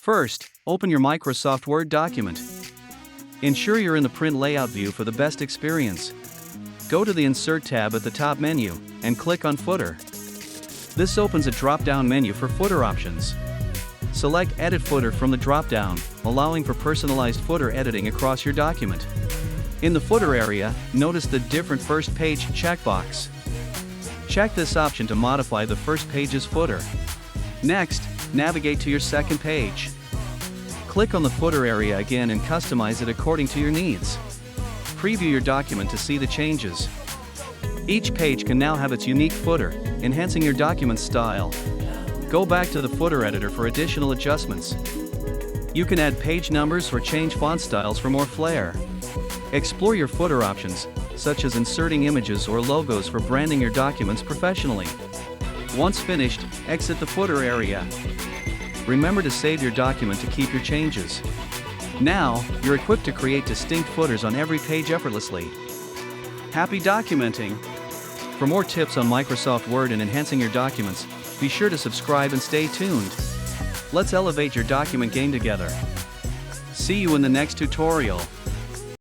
First, open your Microsoft Word document. Ensure you're in the print layout view for the best experience. Go to the Insert tab at the top menu, and click on Footer. This opens a drop-down menu for footer options. Select Edit Footer from the drop-down, allowing for personalized footer editing across your document. In the footer area, notice the Different First Page checkbox. Check this option to modify the first page's footer. Next, navigate to your second page. Click on the footer area again and customize it according to your needs. Preview your document to see the changes. Each page can now have its unique footer, enhancing your document's style. Go back to the footer editor for additional adjustments. You can add page numbers or change font styles for more flair. Explore your footer options, such as inserting images or logos for branding your documents professionally. Once finished, exit the footer area. Remember to save your document to keep your changes. Now, you're equipped to create distinct footers on every page effortlessly. Happy documenting! For more tips on Microsoft Word and enhancing your documents, be sure to subscribe and stay tuned. Let's elevate your document game together. See you in the next tutorial.